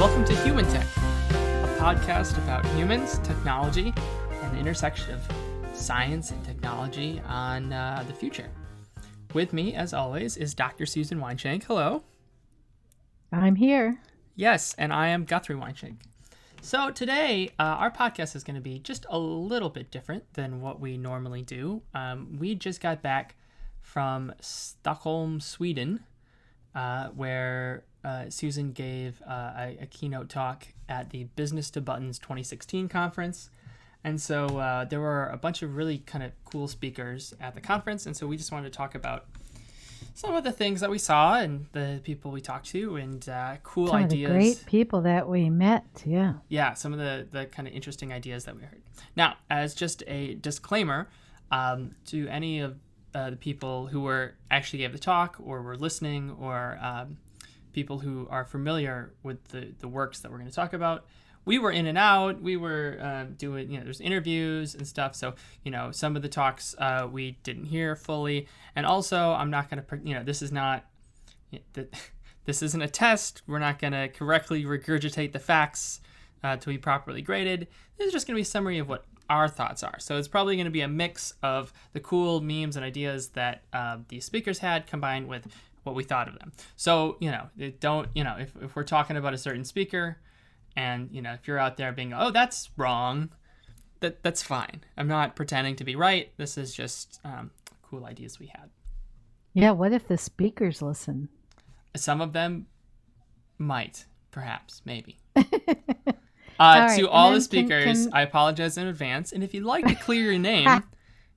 Welcome to Human Tech, a podcast about humans, technology, and the intersection of science and technology on the future. With me, as always, is Dr. Susan Weinschenk. Hello. I'm here. Yes, and I am Guthrie Weinschenk. So today, our podcast is going to be just a little bit different than what we normally do. We just got back from Stockholm, Sweden, where Susan gave a keynote talk at the Business to Buttons 2016 conference. And so there were a bunch of really kind of cool speakers at the conference. And so we just wanted to talk about some of the things that we saw and the people we talked to and cool some ideas. Some of the great people that we met, yeah. Yeah, some of the kind of interesting ideas that we heard. Now, as just a disclaimer, to any of the people who actually gave the talk or were listening or people who are familiar with the works that we're going to talk about, we were in and out. We were doing, there's interviews and stuff. So, some of the talks we didn't hear fully. And also, I'm not going to, this isn't a test. We're not going to correctly regurgitate the facts to be properly graded. This is just going to be a summary of what our thoughts are. So it's probably going to be a mix of the cool memes and ideas that these speakers had combined with what we thought of them. So, if we're talking about a certain speaker, and, if you're out there being, oh, that's wrong, that's fine. I'm not pretending to be right. This is just cool ideas we had. Yeah, what if the speakers listen? Some of them might, perhaps, maybe. Right. To all the speakers, I apologize in advance. And if you'd like to clear your name,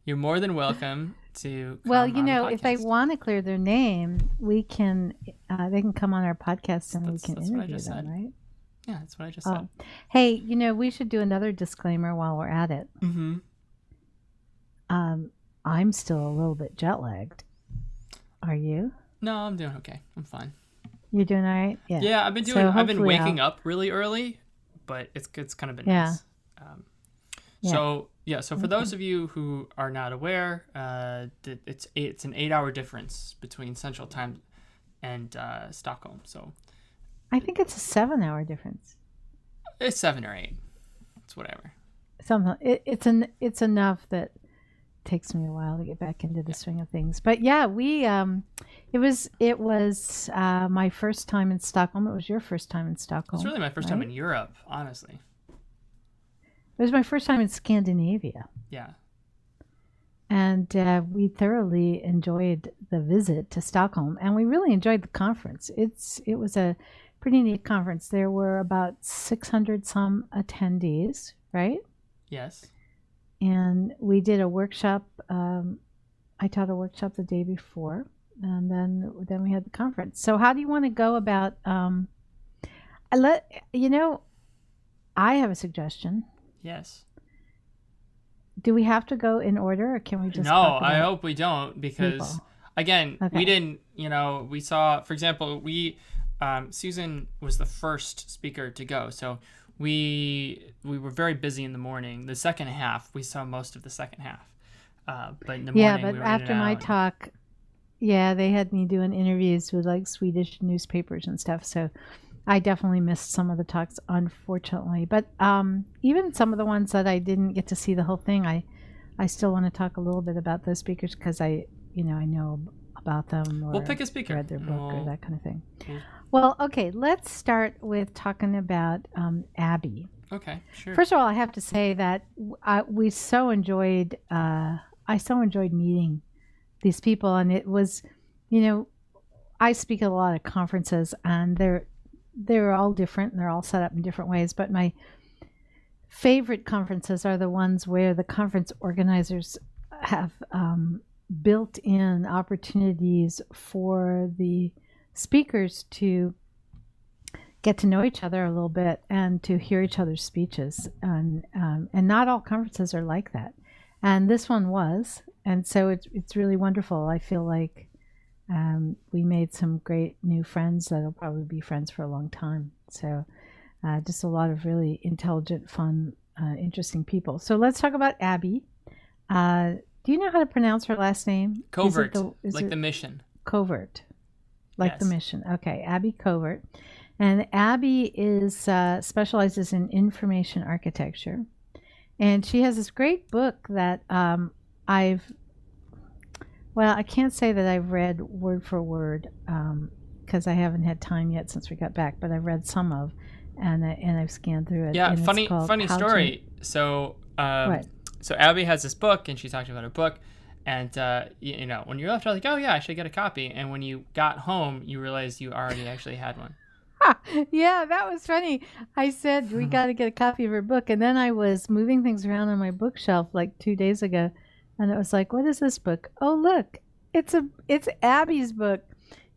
you're more than welcome to come on the podcast. If they want to clear their name, we can. They can come on our podcast and we can interview them, right? Yeah, that's what I just said. Hey, we should do another disclaimer while we're at it. Mm-hmm. I'm still a little bit jet lagged. Are you? No, I'm doing okay. I'm fine. You're doing all right? Yeah. Yeah, I've been waking up really early, but it's kind of been nice. So for those of you who are not aware, it's an 8-hour difference between Central Time and Stockholm. So I think it's a 7-hour difference. It's 7 or 8. It's whatever. It's enough that it takes me a while to get back into the swing of things. But yeah, we it was my first time in Stockholm. It was your first time in Stockholm. It's really my first time in Europe, honestly. It was my first time in Scandinavia. Yeah. And we thoroughly enjoyed the visit to Stockholm, and we really enjoyed the conference. It was a pretty neat conference. There were about 600 some attendees, right? Yes. And we did a workshop. I taught a workshop the day before, and then we had the conference. So how do you want to go about? I have a suggestion. Yes. Do we have to go in order, or can we just? No, I hope we don't, because people? Again, okay. We didn't. We saw, for example, Susan was the first speaker to go, so we were very busy in the morning. The second half, we saw most of the second half. But in the morning, yeah, but we were after my talk, they had me doing interviews with like Swedish newspapers and stuff. So I definitely missed some of the talks, unfortunately. But even some of the ones that I didn't get to see the whole thing, I still want to talk a little bit about those speakers because I know about them. Or we'll pick a speaker. Read their book or that kind of thing. Yeah. Well, okay, let's start with talking about Abby. Okay, sure. First of all, I have to say that I so enjoyed meeting these people, and it was, I speak at a lot of conferences, and they're all different, and they're all set up in different ways. But my favorite conferences are the ones where the conference organizers have built in opportunities for the speakers to get to know each other a little bit and to hear each other's speeches. And not all conferences are like that. And this one was. And so it's really wonderful. I feel like we made some great new friends that'll probably be friends for a long time. So just a lot of really intelligent, fun, interesting people. So let's talk about Abby. Do you know how to pronounce her last name? Covert, the mission. Covert, the mission. Okay, Abby Covert. And Abby is specializes in information architecture, and she has this great book that I can't say that I've read word for word because I haven't had time yet since we got back, but I've read some of, and I've scanned through it. Yeah, and funny story. So Abby has this book, and she talked about her book, and when you left, I was like, oh yeah, I should get a copy. And when you got home, you realized you already actually had one. Yeah, that was funny. I said we got to get a copy of her book, and then I was moving things around on my bookshelf like 2 days ago, and it was like, what is this book? Oh, look, it's Abby's book.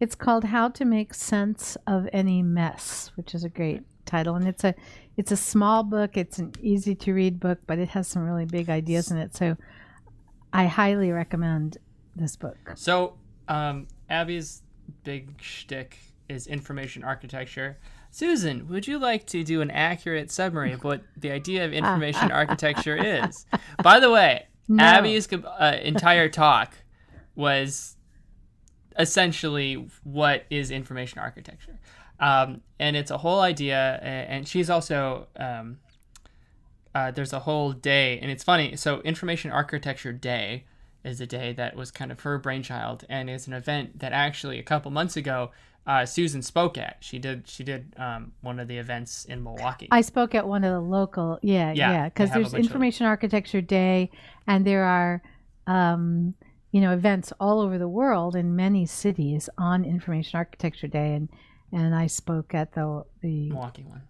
It's called How to Make Sense of Any Mess, which is a great title, and it's a small book. It's an easy to read book, but it has some really big ideas in it. So I highly recommend this book. So Abby's big shtick is information architecture. Susan, would you like to do an accurate summary of what the idea of information architecture is? By the way, no. Abby's entire talk was essentially what is information architecture. And it's a whole idea, and she's also, there's a whole day, and it's funny, so Information Architecture Day is a day that was kind of her brainchild, and is an event that actually a couple months ago, Susan spoke at. She did one of the events in Milwaukee. I spoke at one of the local, because there's Information Architecture Day, and there are, events all over the world in many cities on Information Architecture Day, and I spoke at the Milwaukee one.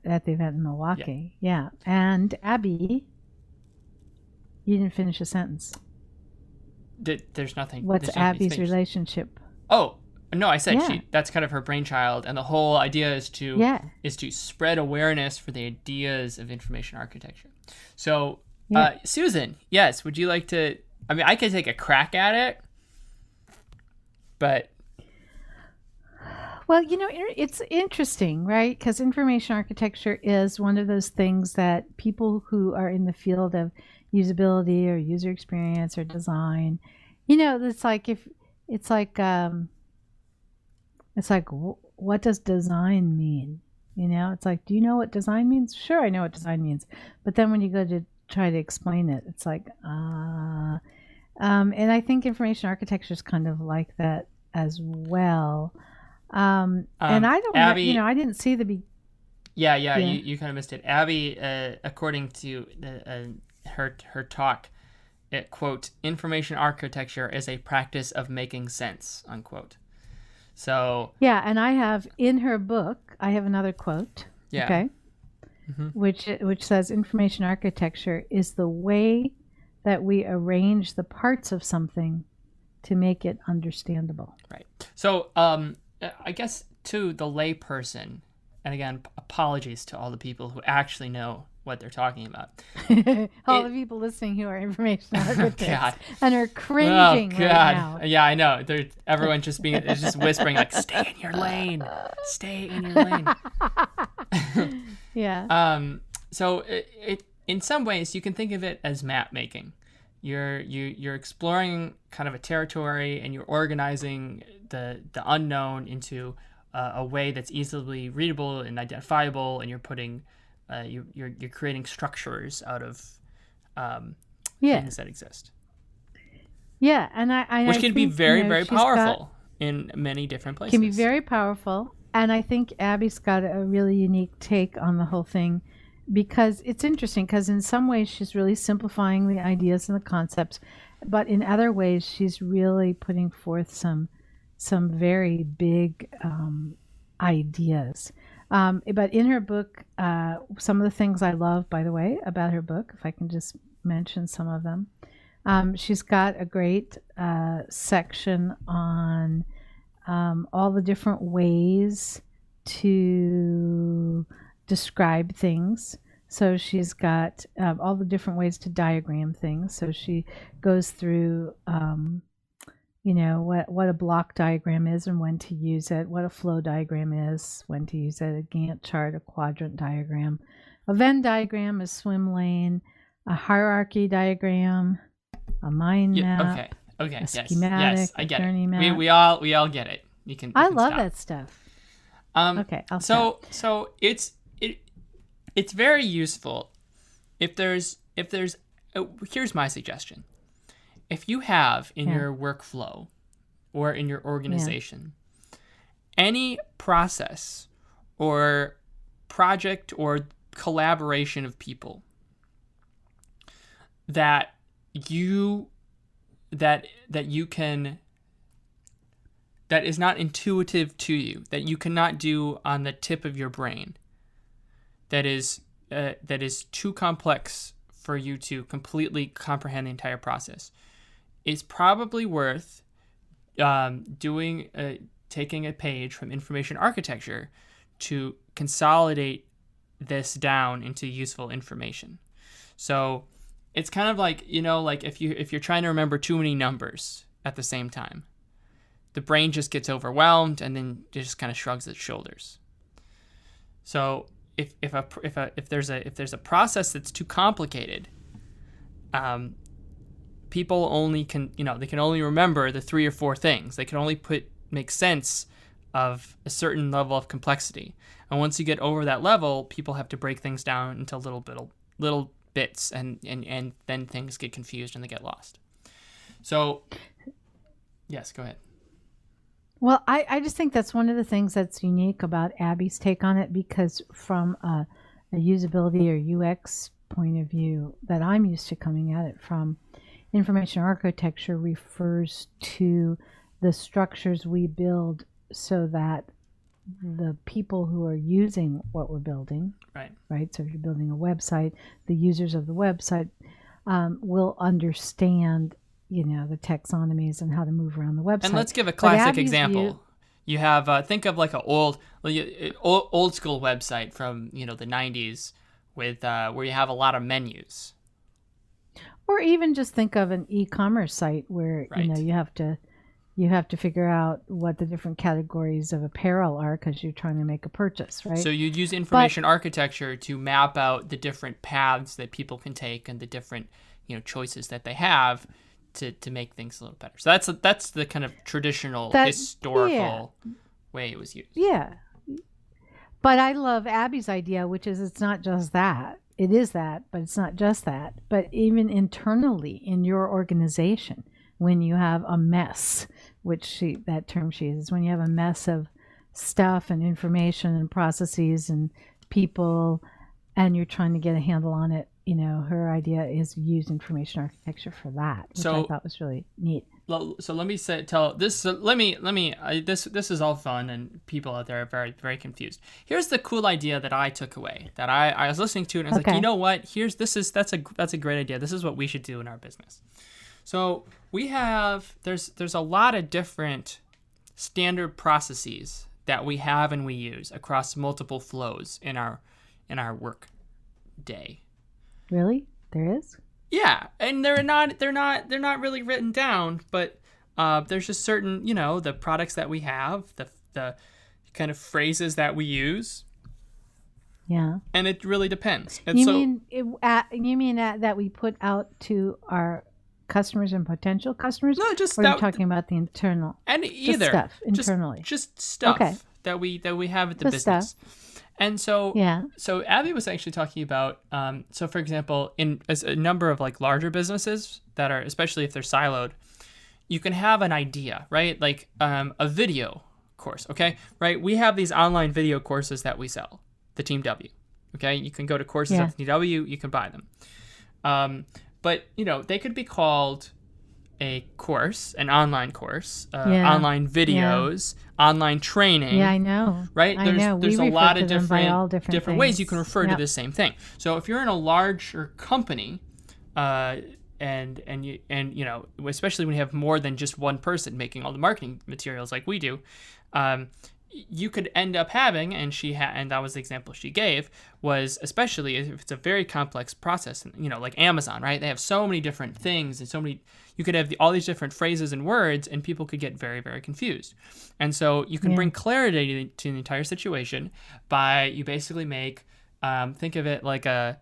At the event in Milwaukee, yeah. And Abby, you didn't finish a sentence. There's nothing. What's Abby's relationship? Oh. No, I said that's kind of her brainchild, and the whole idea is to spread awareness for the ideas of information architecture. So, Susan, yes, would you like to? I mean, I could take a crack at it, but well, it's interesting, right? Because information architecture is one of those things that people who are in the field of usability or user experience or design, it's like, what does design mean? It's like, do you know what design means? Sure, I know what design means. But then when you go to try to explain it, it's like, and I think information architecture is kind of like that as well. And I don't, Abby, I didn't see the Yeah, you kind of missed it. Abby, according to her talk, it, quote, information architecture is a practice of making sense, unquote. So yeah, and I have in her book, I have another quote. Yeah. Okay. Mm-hmm. Which says information architecture is the way that we arrange the parts of something to make it understandable. Right. So I guess to the lay person, and again, apologies to all the people who actually know what they're talking about. All the people listening who are information architects and are cringing right now. Yeah, I know. Everyone's just whispering like, "Stay in your lane. Stay in your lane." Yeah. So it in some ways you can think of it as map making. You're exploring kind of a territory, and you're organizing the unknown into a way that's easily readable and identifiable, and you're putting you're creating structures out of things that exist. Yeah, and which can be very, very powerful in many different places. Can be very powerful, and I think Abby's got a really unique take on the whole thing, because it's interesting. Because in some ways she's really simplifying the ideas and the concepts, but in other ways she's really putting forth some very big ideas. But in her book, some of the things I love, by the way, about her book, if I can just mention some of them, she's got a great section on all the different ways to describe things. So she's got all the different ways to diagram things. So she goes through what a block diagram is and when to use it, what a flow diagram is, when to use it, a Gantt chart, a quadrant diagram, a Venn diagram, a swim lane, a hierarchy diagram, a mind map, okay, a schematic, yes, I get journey it. map. We all get it. You can I love stop. that stuff. Okay, I'll stop. So it's very useful if there's here's my suggestion. If you have in your workflow or in your organization any process or project or collaboration of people that you can, that is not intuitive to you, that you cannot do on the tip of your brain, that is too complex for you to completely comprehend the entire process, it's probably worth taking a page from information architecture to consolidate this down into useful information. So it's kind of like, like if you're trying to remember too many numbers at the same time, the brain just gets overwhelmed and then just kind of shrugs its shoulders. So if there's a process that's too complicated, people only can they can only remember the 3 or 4 things. They can only make sense of a certain level of complexity. And once you get over that level, people have to break things down into little bits, and then things get confused and they get lost. So, yes, go ahead. Well, I just think that's one of the things that's unique about Abby's take on it, because from a usability or UX point of view that I'm used to coming at it from, information architecture refers to the structures we build so that the people who are using what we're building, right? So if you're building a website, the users of the website will understand, the taxonomies and how to move around the website. And let's give a classic example. You have think of like an old school website from the 90s with where you have a lot of menus. Or even just think of an e-commerce site where you have to figure out what the different categories of apparel are because you're trying to make a purchase, right? So you'd use information architecture to map out the different paths that people can take and the different choices that they have to make things a little better. So that's the kind of traditional historical way it was used. Yeah. But I love Abby's idea, which is it's not just that. It is that, but it's not just that. But even internally in your organization, when you have a mess, that term she uses, when you have a mess of stuff and information and processes and people, and you're trying to get a handle on it, her idea is use information architecture for that, which I thought was really neat. So let me tell this. So let me. This is all fun, and people out there are very, very confused. Here's the cool idea that I took away. That I was listening to it, and I was like, you know what? That's a great idea. This is what we should do in our business. So we have there's a lot of different standard processes that we have and we use across multiple flows in our work day. Really? There is? Yeah, and they're not really written down, but there's just certain, the products that we have, the kind of phrases that we use. Yeah. And it really depends. And you mean that we put out to our customers and potential customers? No, just or are you talking about the internal? And either just stuff internally. Just stuff that we have at the business. Stuff. And so Abby was actually talking about, so for example, in a number of like larger businesses that are, especially if they're siloed, you can have an idea, right? Like a video course, okay? Right? We have these online video courses that we sell, the Team W, okay? You can go to courses at the Team W, you can buy them. But, they could be called a course, an online course, online videos, online training. Yeah, I know. Right? There's a lot of different ways you can refer to the same thing. So if you're in a larger company, and especially when you have more than just one person making all the marketing materials like we do, you could end up having, and that was the example she gave, was especially if it's a very complex process, like Amazon, right? They have so many different things and so many, you could have all these different phrases and words, and people could get very, very confused. And so you can bring clarity to the entire situation by, you basically make, think of it like a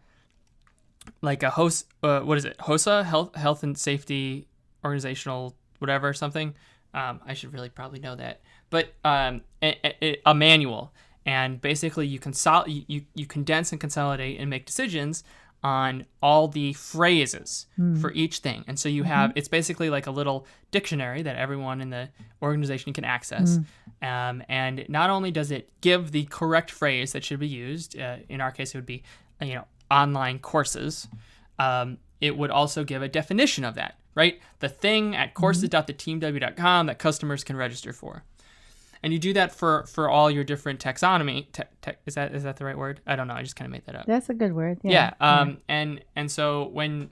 host, what is it? HOSA, health and safety organizational, whatever, something. I should really probably know that. but a manual. And basically you condense and consolidate and make decisions on all the phrases for each thing. And so you have, it's basically like a little dictionary that everyone in the organization can access. And not only does it give the correct phrase that should be used, in our case, it would be, online courses. It would also give a definition of that, right? The thing at courses.theteamw.com that customers can register for. And you do that for all your different taxonomy. Is that the right word? I don't know. I just kind of made that up. That's a good word. Yeah. And so when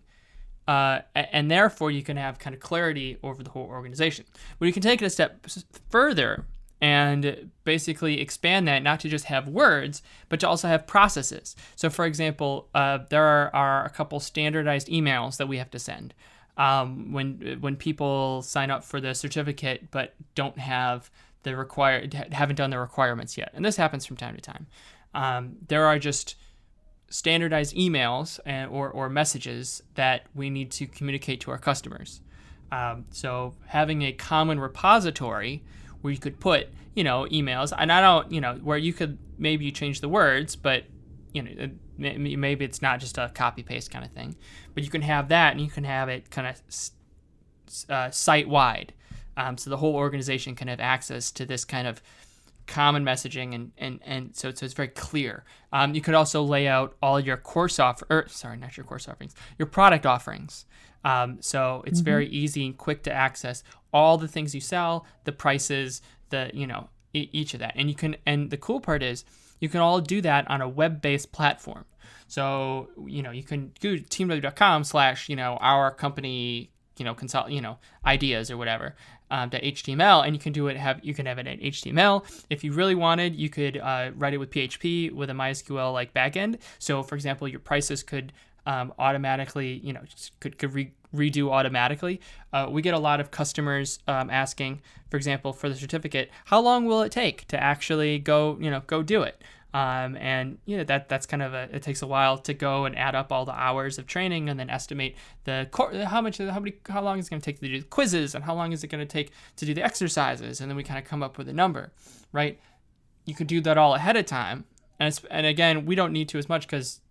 and therefore you can have kind of clarity over the whole organization. But you can take it a step further and basically expand that, not to just have words, but to also have processes. So, for example, there are a couple standardized emails that we have to send when people sign up for the certificate but don't have haven't done the requirements yet. And this happens from time to time. There are just standardized emails or messages that we need to communicate to our customers. So having a common repository where you could put, emails, and I don't, where you could, maybe you change the words, but, maybe it's not just a copy paste kind of thing, but you can have that, and you can have it kind of site-wide. So the whole organization can have access to this kind of common messaging, and so it's very clear. You could also lay out all your your product offerings. So it's very easy and quick to access all the things you sell, the prices, each of that. And the cool part is you can all do that on a web-based platform. So, you can go to teamw.com/ our company, ideas or whatever, .html, and you can you can have it in HTML. If you really wanted, you could write it with PHP with a MySQL like backend. So, for example, your prices could automatically, could redo automatically. We get a lot of customers asking, for example, for the certificate, how long will it take to actually go do it? And that's kind of it takes a while to go and add up all the hours of training and then estimate how long is it going to take to do the quizzes, and how long is it going to take to do the exercises, and then we kind of come up with a number, right? You could do that all ahead of time, and again, we don't need to as much because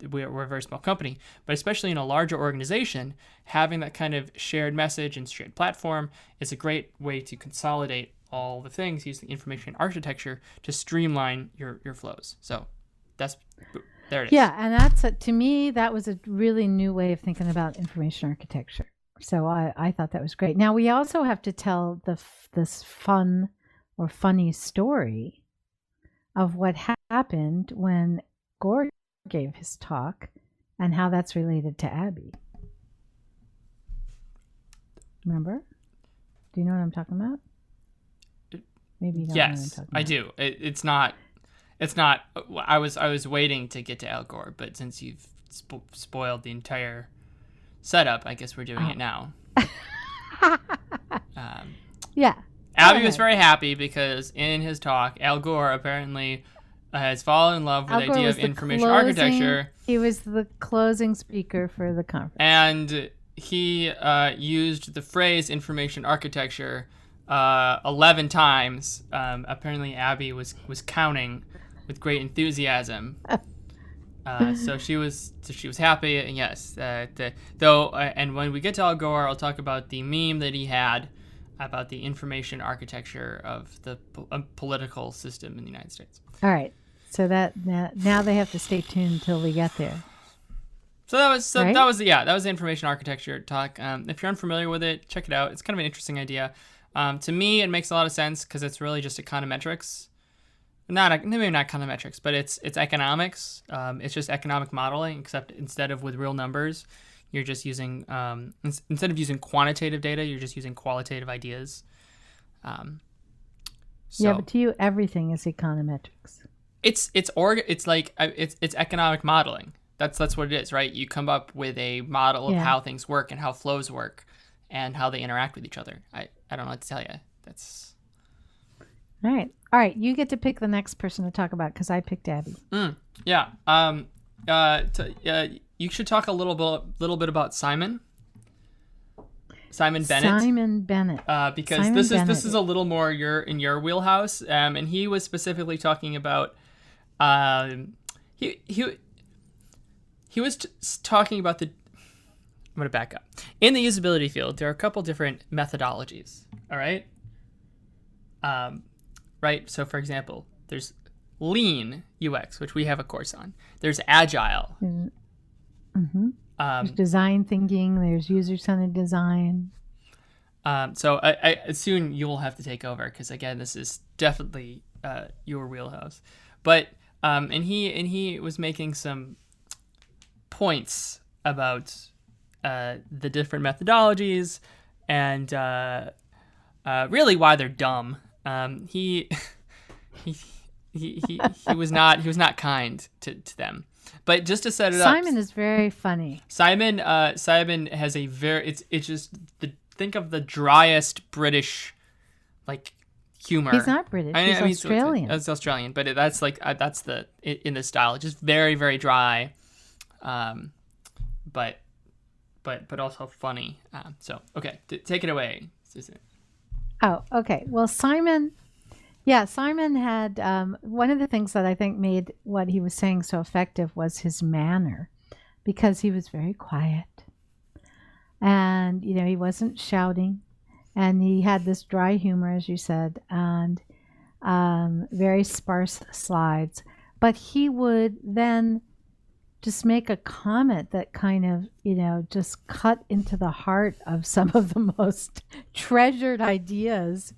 we're a very small company, but especially in a larger organization, having that kind of shared message and shared platform is a great way to consolidate all the things using information architecture to streamline your flows. So there it is. Yeah, and to me, that was a really new way of thinking about information architecture. So I thought that was great. Now we also have to tell this fun or funny story of what happened when Gore gave his talk and how that's related to Abby. Remember? Do you know what I'm talking about? Maybe you don't know what I'm yes, talking about. I do. It's not. I was waiting to get to Al Gore, but since you've spoiled the entire setup, I guess we're doing it now. Yeah. Abby was very happy because in his talk, Al Gore apparently has fallen in love with the idea of information architecture. He was the closing speaker for the conference. And he used the phrase information architecture 11 times. Apparently Abby was counting with great enthusiasm. So she was happy. And yes, and when we get to Al Gore, I'll talk about the meme that he had about the information architecture of the political system in the United States. All right. So that now they have to stay tuned until we get there. So that was right? that was the information architecture talk. If you're unfamiliar with it, check it out. It's kind of an interesting idea. To me, it makes a lot of sense because it's really just econometrics. Maybe not econometrics, but it's economics. It's just economic modeling, except instead of with real numbers, you're just using instead of using quantitative data, you're just using qualitative ideas. Yeah, but to you, everything is econometrics. It's economic modeling. That's what it is, right? You come up with a model of how things work and how flows work and how they interact with each other. I don't know what to tell you. That's all right. You get to pick the next person to talk about because I picked Abby. Yeah. You should talk a little bit about Simon. Simon Bennett. Simon Bennett. Because Simon this Bennett. is a little more in your wheelhouse. And he was specifically talking about he was talking about the. I'm gonna back up. In the usability field, there are a couple different methodologies. All right. Right. So, for example, there's Lean UX, which we have a course on. There's Agile. Mm-hmm. There's design thinking. There's user-centered design. So I soon you will have to take over because again, this is definitely your wheelhouse. But and he was making some points about the different methodologies and really why they're dumb. He was not kind to them. But just to set it up, Simon is very funny. Simon has a very it's just think of the driest British like humor. He's not British. He's Australian. It's Australian, but that's like that's the in the style. It's just very very dry, but also funny. So okay, take it away, Susan. Oh, okay. Well, Simon had one of the things that I think made what he was saying so effective was his manner, because he was very quiet, and he wasn't shouting, and he had this dry humor, as you said, and very sparse slides. But he would then just make a comment that kind of, just cut into the heart of some of the most treasured ideas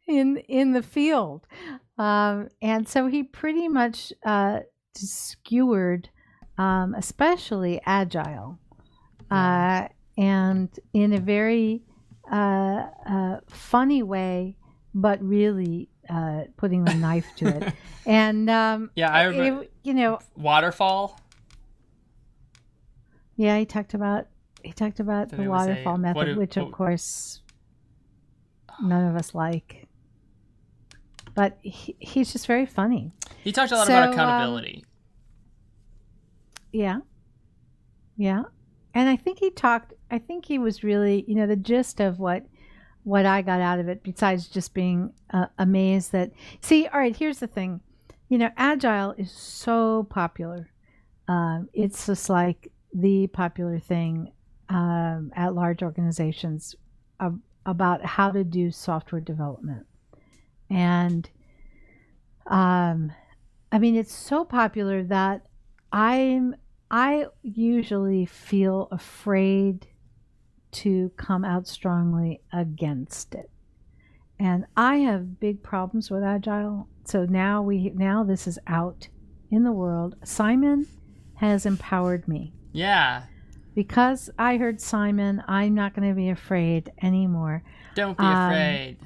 in the field. And so he pretty much skewered, especially Agile, and in a very funny way, but really putting the knife to it. And I remember, waterfall. Yeah, he talked about the waterfall method, which of course none of us like. But he's just very funny. He talked a lot about accountability. Yeah. And I think he was really, the gist of what I got out of it, besides just being amazed that, see, all right, here's the thing. Agile is so popular. It's just like the popular thing at large organizations about how to do software development. And it's so popular that I usually feel afraid to come out strongly against it. And I have big problems with Agile. So now this is out in the world. Simon has empowered me. Yeah. Because I heard Simon, I'm not going to be afraid anymore. Don't be afraid.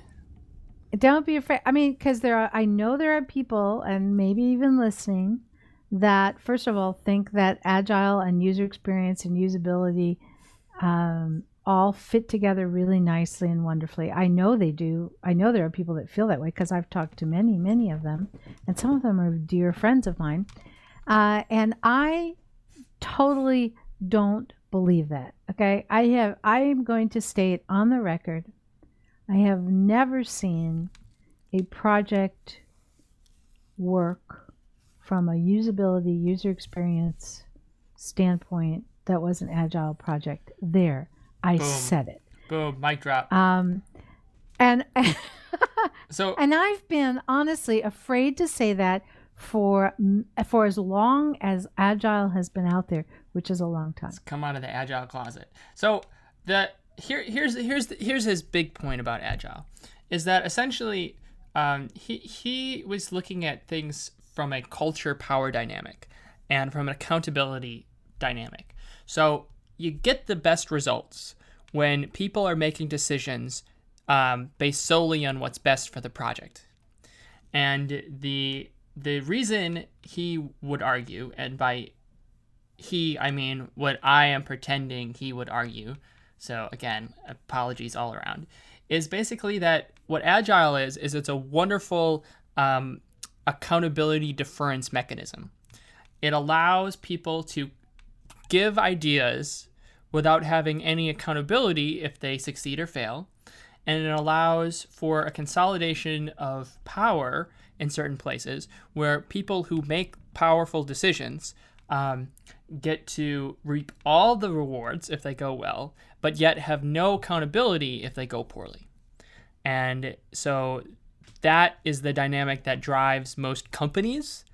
Don't be afraid. Because I know there are people, and maybe even listening, that first of all think that Agile and user experience and usability all fit together really nicely and wonderfully. I know they do. I know there are people that feel that way because I've talked to many, many of them, and some of them are dear friends of mine. And I totally don't believe that. Okay, I am going to state on the record, I have never seen a project work from a usability, user experience standpoint that was an Agile project. There, I Boom. said it. Boom, mic drop. And so, and I've been honestly afraid to say that for as long as Agile has been out there, which is a long time. Let's come out of the Agile closet. So here's his big point about Agile, is that essentially he was looking at things from a culture power dynamic and from an accountability dynamic. So you get the best results when people are making decisions based solely on what's best for the project. And the reason he would argue, and by he, I mean what I am pretending he would argue, so again, apologies all around, is basically that what Agile is it's a wonderful accountability deference mechanism. It allows people to give ideas without having any accountability if they succeed or fail. And it allows for a consolidation of power in certain places where people who make powerful decisions get to reap all the rewards if they go well, but yet have no accountability if they go poorly. And so that is the dynamic that drives most companies.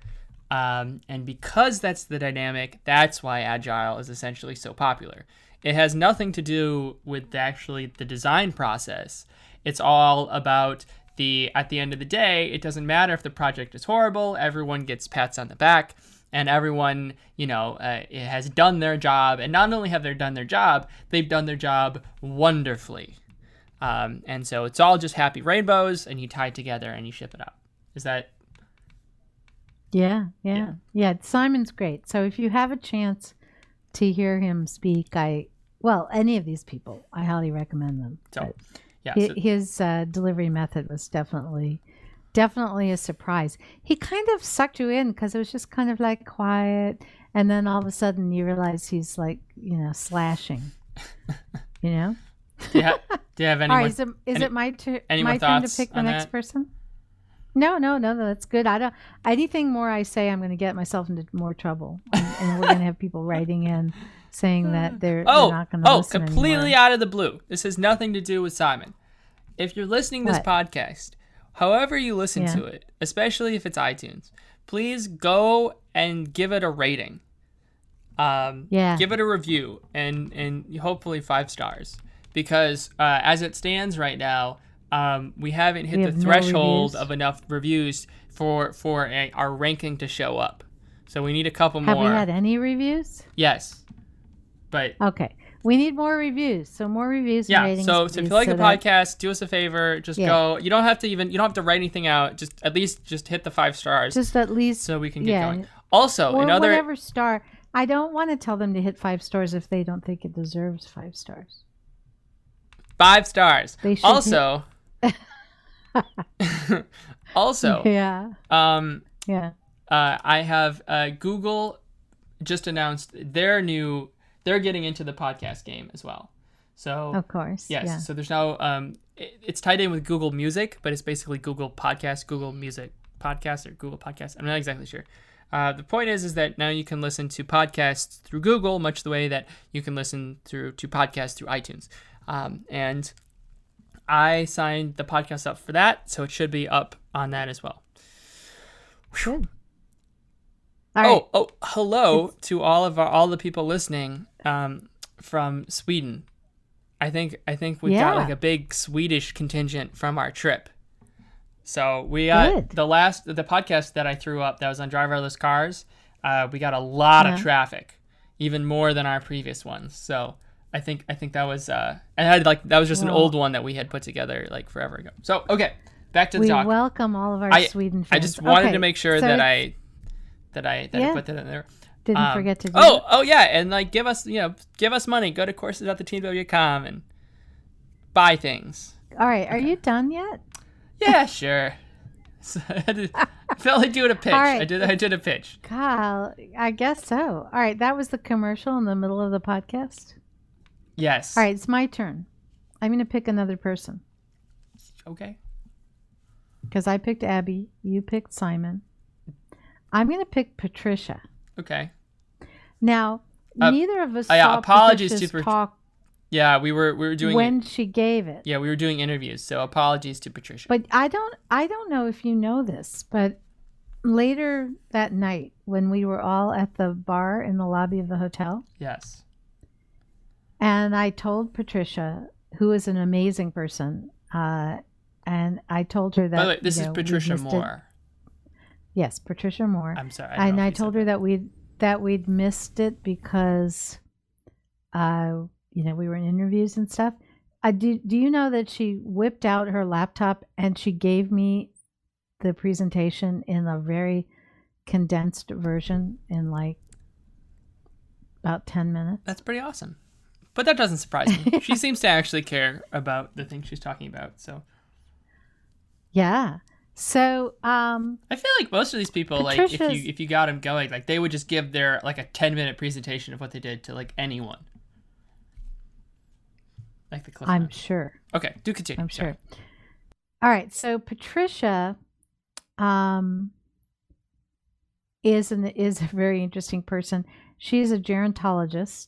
And because that's the dynamic, that's why Agile is essentially so popular. It has nothing to do with the design process. It's all about at the end of the day, it doesn't matter if the project is horrible, everyone gets pats on the back, and everyone, has done their job. And not only have they done their job, they've done their job wonderfully. And so it's all just happy rainbows, and you tie it together and you ship it out. Is that? Yeah. Simon's great. So if you have a chance to hear him speak, any of these people, I highly recommend them. So, his delivery method was definitely a surprise. He kind of sucked you in because it was just kind of like quiet, and then all of a sudden you realize he's like, slashing. Do you have any? All right, is it my turn to pick the next person? No, that's good. I don't. Anything more I say, I'm going to get myself into more trouble, and we're going to have people writing in saying that they're not going to listen completely anymore. out of the blue. This has nothing to do with Simon. If you're listening to this podcast, however you listen to it, especially if it's iTunes, please go and give it a rating. Give it a review, and hopefully 5 stars, because as it stands right now, we haven't hit the threshold of enough reviews for our ranking to show up. So we need a couple more. Have we had any reviews? Yes. But okay. We need more reviews. So more reviews and ratings. So if you like the podcast, do us a favor. Just go. You don't have to write anything out. Just at least hit the 5 stars. Just at least so we can get going. Also, whatever star. I don't want to tell them to hit 5 stars if they don't think it deserves 5 stars. 5 stars. They should also. I have Google just announced they're getting into the podcast game as well. So of course, yes. So there's now it's tied in with Google Music, but it's basically Google Podcast, Google Music Podcast, or Google Podcast. I'm not exactly sure. The point is that now you can listen to podcasts through Google, much the way that you can listen to podcasts through iTunes. And I signed the podcast up for that, so it should be up on that as well. Good. Hello to all the people listening from Sweden. I think we've got like a big Swedish contingent from our trip. So we got the podcast that I threw up that was on driverless cars. We got a lot of traffic, even more than our previous ones. So I think that was that was just an old one that we had put together like forever ago. So okay, back to the talk. We welcome all of our Sweden friends. I just wanted to make sure that I put that in there. Didn't forget to do and like give us money. Go to courses.theteam.com and buy things. All right, are you done yet? Yeah, sure. So I felt like doing a pitch. Right. I did a pitch. Kyle, I guess so. All right, that was the commercial in the middle of the podcast. Yes. All right, it's my turn. I'm going to pick another person. Okay. Because I picked Abby, you picked Simon. I'm going to pick Patricia. Okay. Now, neither of us saw Patricia's talk. Yeah, we were doing when she gave it. Yeah, we were doing interviews, so apologies to Patricia. But I don't know if you know this, but later that night when we were all at the bar in the lobby of the hotel. Yes. And I told Patricia, who is an amazing person, and I told her that. By the way, this is Patricia Moore. Yes, Patricia Moore. I'm sorry. And I told her that we'd missed it because, we were in interviews and stuff. Do you know that she whipped out her laptop and she gave me the presentation in a very condensed version in like about 10 minutes? That's pretty awesome. But that doesn't surprise me. She seems to actually care about the thing she's talking about. So. Yeah. So I feel like most of these people, like if you got them going, like they would just give their like a 10-minute presentation of what they did to like anyone. Like the cliff I'm notes. sure. Okay, do continue. I'm Sorry. sure. All right. So Patricia is a very interesting person. She's a gerontologist,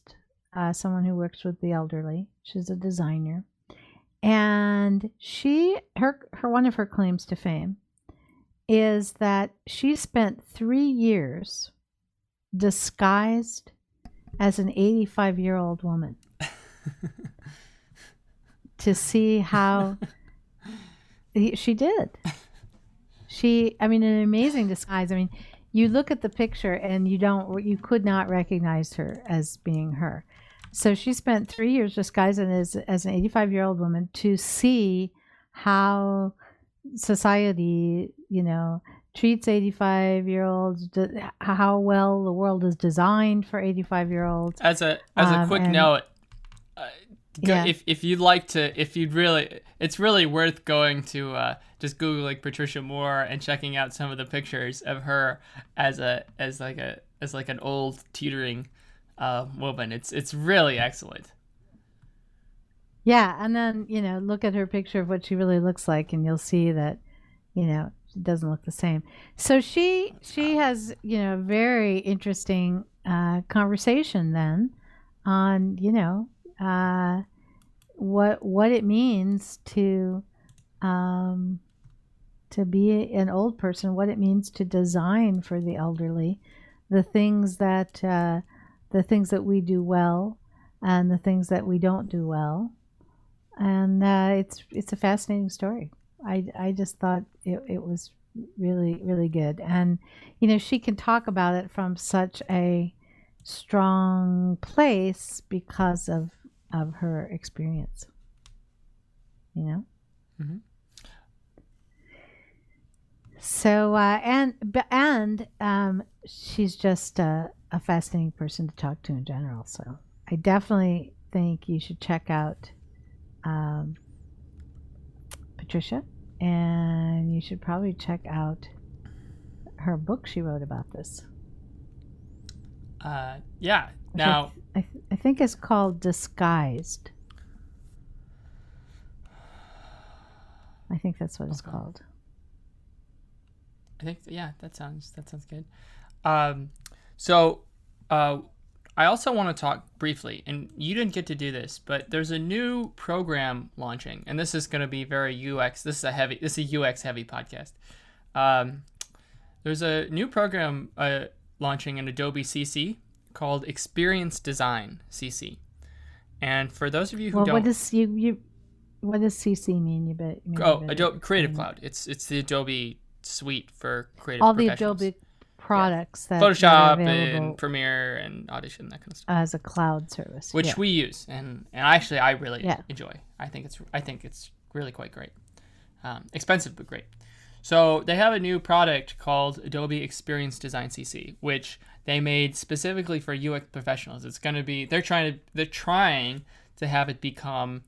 someone who works with the elderly. She's a designer, and her one of her claims to fame is that she spent 3 years disguised as an 85-year-old woman to see how she did. An amazing disguise. I mean, you look at the picture and you could not recognize her as being her. So she spent 3 years disguising as an 85-year-old woman to see how society, treats 85-year-olds, how well the world is designed for 85-year-olds. As a quick note, if you'd like to, it's really worth going to just Googling Patricia Moore and checking out some of the pictures of her as an old teetering woman. It's really excellent. Yeah, and then look at her picture of what she really looks like, and you'll see that she doesn't look the same. So she has a very interesting conversation then on what it means to be an old person, what it means to design for the elderly, the things that we do well, and the things that we don't do well, and it's a fascinating story. I just thought it was really, really good, and she can talk about it from such a strong place because of her experience. Mm-hmm. So she's just a fascinating person to talk to in general. So I definitely think you should check out Patricia, and you should probably check out her book she wrote about this. Yeah. Now I think it's called Disguised. I think that's what it's called. I think that sounds good. So I also want to talk briefly, and you didn't get to do this, but there's a new program launching, and this is going to be very UX. This is a UX heavy podcast. There's a new program launching in Adobe CC called Experience Design CC. And for those of you who don't, what does CC mean? Adobe Creative Cloud. It's the Adobe suite for creative all professionals. The Adobe products that Photoshop and Premiere and Audition, that kind of stuff, as a cloud service, which we use, and actually I really enjoy. I think it's really quite great. Expensive but great. So they have a new product called Adobe Experience Design CC, which they made specifically for UX professionals. It's going to be they're trying to have it become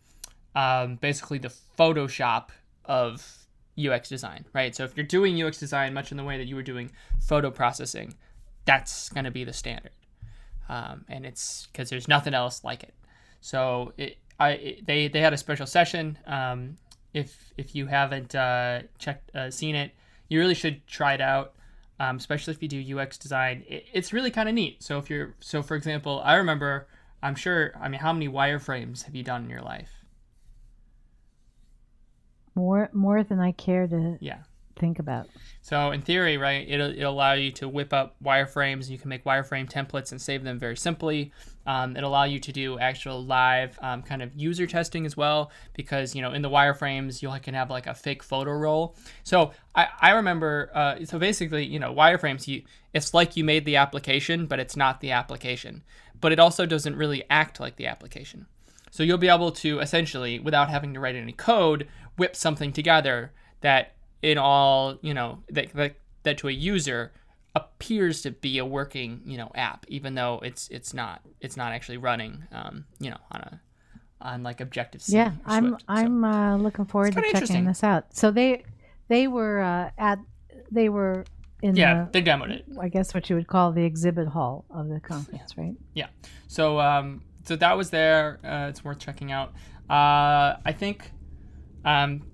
basically the Photoshop of UX design, right? So if you're doing UX design much in the way that you were doing photo processing, that's going to be the standard, and it's because there's nothing else like it. So they had a special session. If you haven't seen it, you really should try it out, especially if you do UX design. It's really kind of neat. So for example, how many wireframes have you done in your life? More than I care to think about. So in theory, right, it'll allow you to whip up wireframes. You can make wireframe templates and save them very simply. It'll allow you to do actual live kind of user testing as well, because in the wireframes you can have like a fake photo roll. So I remember so basically wireframes, it's like you made the application, but it's not the application. But it also doesn't really act like the application. So you'll be able to essentially, without having to write any code, whip something together that in all, that to a user appears to be a working, app, even though it's not actually running, on like Objective-C. Yeah, I'm looking forward to checking this out. So they were in they demoed it. I guess what you would call the exhibit hall of the conference, right? Yeah. So that was there. It's worth checking out. I think.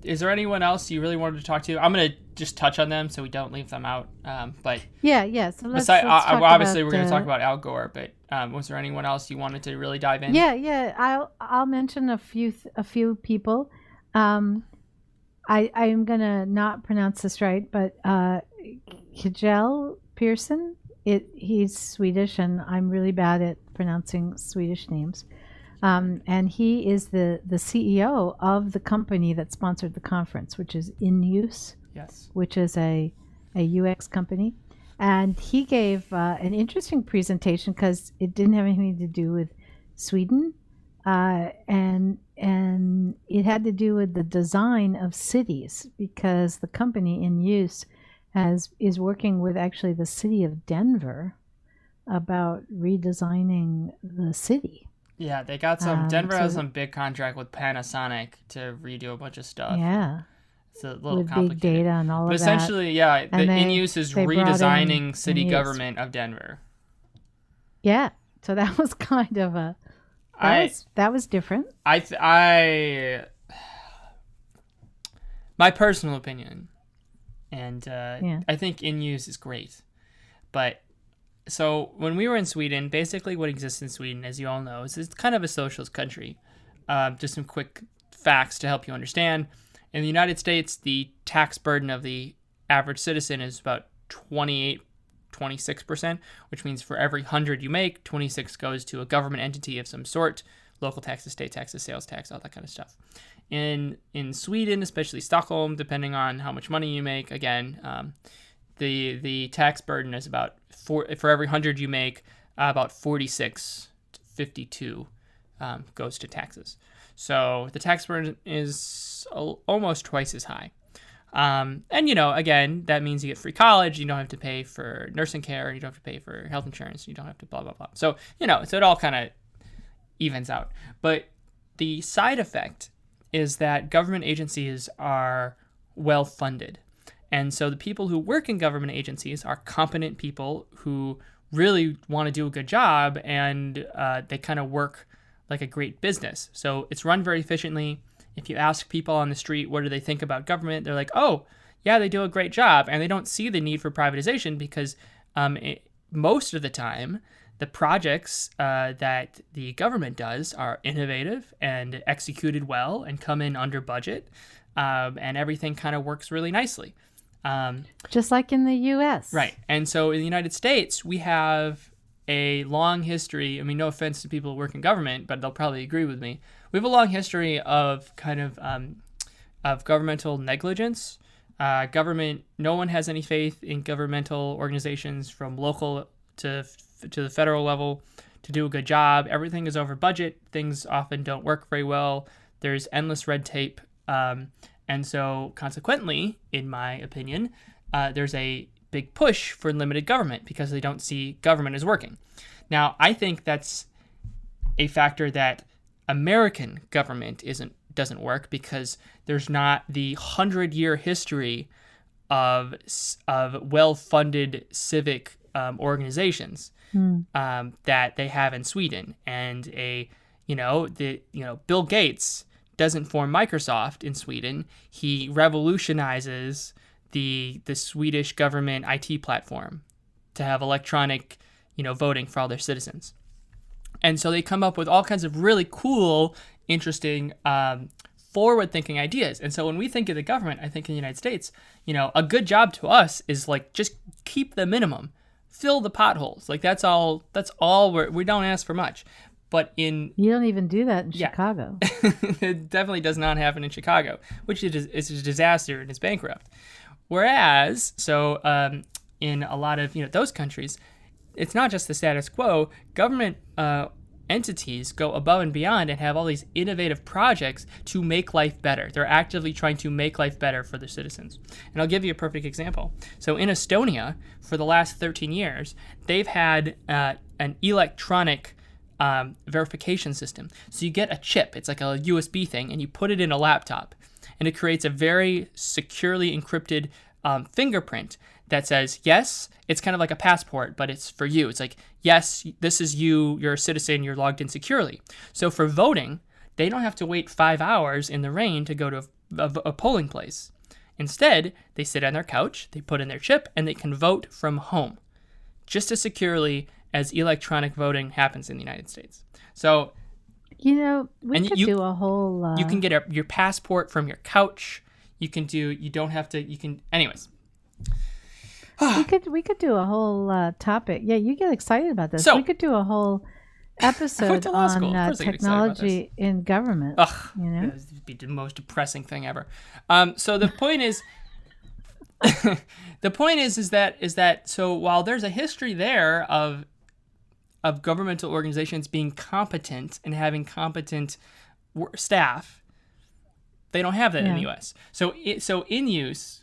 Is there anyone else you really wanted to talk to? I'm gonna just touch on them so we don't leave them out. But yeah. So let's obviously talk we're about, gonna talk about Al Gore. But was there anyone else you wanted to really dive in? Yeah. I'll mention a few people. I'm gonna not pronounce this right, but Kjell Pearson. He's Swedish, and I'm really bad at pronouncing Swedish names. And he is the CEO of the company that sponsored the conference, which is In Use, Yes. which is a UX company. And he gave an interesting presentation because it didn't have anything to do with Sweden, and it had to do with the design of cities, because the company In Use is working with actually the city of Denver about redesigning the city. Yeah, they got some. Denver has some big contract with Panasonic to redo a bunch of stuff. Yeah. It's a little with complicated. big data and all but of that. essentially, yeah, the In Use is redesigning city government of Denver. Yeah. So that was kind of that was different. My personal opinion, and I think In Use is great, but. So when we were in Sweden, basically what exists in Sweden, as you all know, is it's kind of a socialist country. Just some quick facts to help you understand. In the United States, the tax burden of the average citizen is about 26%, which means for every 100 you make, 26 goes to a government entity of some sort, local taxes, state taxes, sales tax, all that kind of stuff. In Sweden, especially Stockholm, depending on how much money you make, again, the tax burden is about for every 100 you make, about 46 to 52 goes to taxes. So the tax burden is almost twice as high. And, again, that means you get free college. You don't have to pay for nursing care. You don't have to pay for health insurance. You don't have to blah, blah, blah. So, so it all kind of evens out. But the side effect is that government agencies are well funded. And so the people who work in government agencies are competent people who really want to do a good job, and they kind of work like a great business. So it's run very efficiently. If you ask people on the street, what do they think about government? They're like, oh, yeah, they do a great job. And they don't see the need for privatization because most of the time, the projects that the government does are innovative and executed well and come in under budget, and everything kind of works really nicely. Just like in the U.S. Right. And so in the United States, we have a long history. I mean, no offense to people who work in government, but they'll probably agree with me. We have a long history of kind of governmental negligence. No one has any faith in governmental organizations from local to the federal level to do a good job. Everything is over budget. Things often don't work very well. There's endless red tape. And so, consequently, in my opinion, there's a big push for limited government because they don't see government as working. Now, I think that's a factor that American government doesn't work because there's not the 100-year history of well-funded civic organizations that they have in Sweden, and Bill Gates doesn't form Microsoft in Sweden. He revolutionizes the Swedish government IT platform to have electronic, voting for all their citizens. And so they come up with all kinds of really cool, interesting, forward-thinking ideas. And so when we think of the government, I think in the United States, a good job to us is like just keep the minimum, fill the potholes. Like that's all we don't ask for much. But you don't even do that in Chicago. It definitely does not happen in Chicago, which is a disaster and is bankrupt. Whereas, in a lot of those countries, it's not just the status quo. Government entities go above and beyond and have all these innovative projects to make life better. They're actively trying to make life better for their citizens. And I'll give you a perfect example. So in Estonia, for the last 13 years, they've had an electronic verification system. So you get a chip, it's like a USB thing, and you put it in a laptop, and it creates a very securely encrypted fingerprint that says, yes, it's kind of like a passport, but it's for you. It's like, yes, this is you, you're a citizen, you're logged in securely. So for voting, they don't have to wait 5 hours in the rain to go to a polling place. Instead, they sit on their couch, they put in their chip, and they can vote from home, just as securely as electronic voting happens in the United States. So, we could do a whole... you can get your passport from your couch. Anyways. we could do a whole topic. Yeah, you get excited about this. So, we could do a whole episode on technology in government. Ugh, it would be the most depressing thing ever. So the point is, is that so while there's a history there of governmental organizations being competent and having competent staff, they don't have that in the U.S. So in use.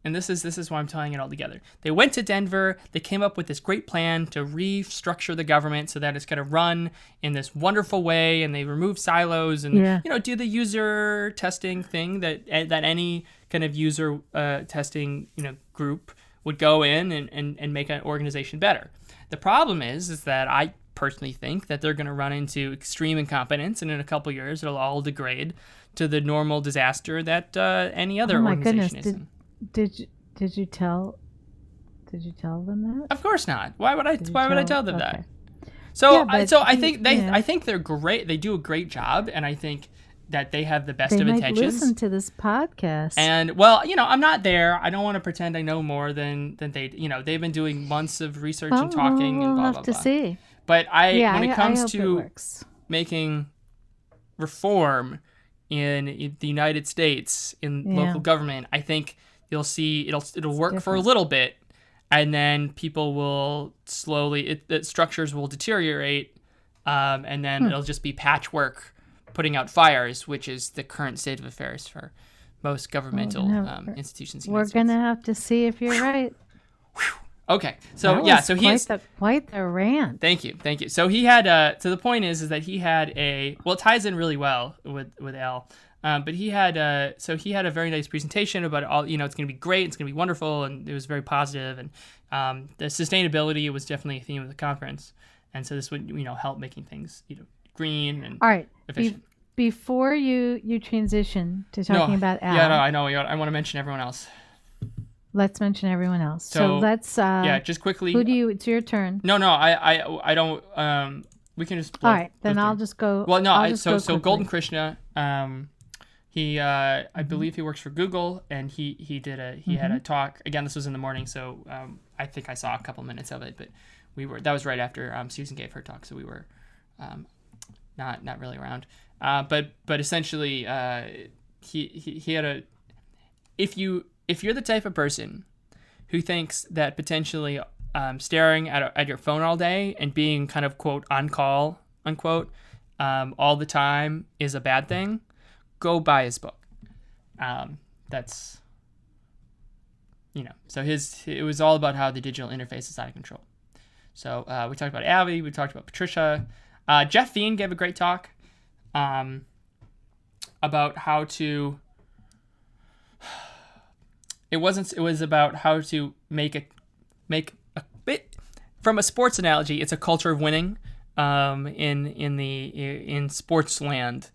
And this is why I'm tying it all together. They went to Denver. They came up with this great plan to restructure the government so that it's going to run in this wonderful way. And they remove silos and do the user testing thing that any kind of user testing group would go in and make an organization better. The problem is that I personally think that they're going to run into extreme incompetence, and in a couple of years it'll all degrade to the normal disaster that any other organization is in. Did you tell them that? Of course not. Why would I tell them that? So I think they're great. They do a great job, and I think that they have the best of intentions. They might listen to this podcast. And I'm not there. I don't want to pretend I know more than they. They've been doing months of research and talking and blah blah blah. We'll have to see. But when it comes to making reform in the United States in local government, I think you'll see it'll work for a little bit, and then people will slowly the structures will deteriorate, and then it'll just be patchwork putting out fires, which is the current state of affairs for most governmental institutions. We're gonna have to see if you're right. Okay, so quite the rant. Thank you. So he had so the point is that he had it ties in really well with Al. But he had a very nice presentation about all. It's going to be great. It's going to be wonderful, and it was very positive. And the sustainability was definitely a theme of the conference. And so this would help making things green and efficient. Before you transition to talking about Al. Yeah, no, I know. I want to mention everyone else. Let's mention everyone else. So let's. Just quickly. It's your turn. No, I don't. We can just. All right, then I'll just go. Well, no. So Golden Krishna. He, I believe he works for Google, and he had a talk. Again, this was in the morning, so I think I saw a couple minutes of it, but that was right after Susan gave her talk, so we were not really around. But essentially, he had if you're the type of person who thinks that potentially staring at your phone all day and being kind of quote on call unquote all the time is a bad thing, go buy his book. That's so it was all about how the digital interface is out of control. So we talked about Abby, we talked about Patricia. Jeff Veen gave a great talk about how to. It was about how to make a bit from a sports analogy. It's a culture of winning in sports land.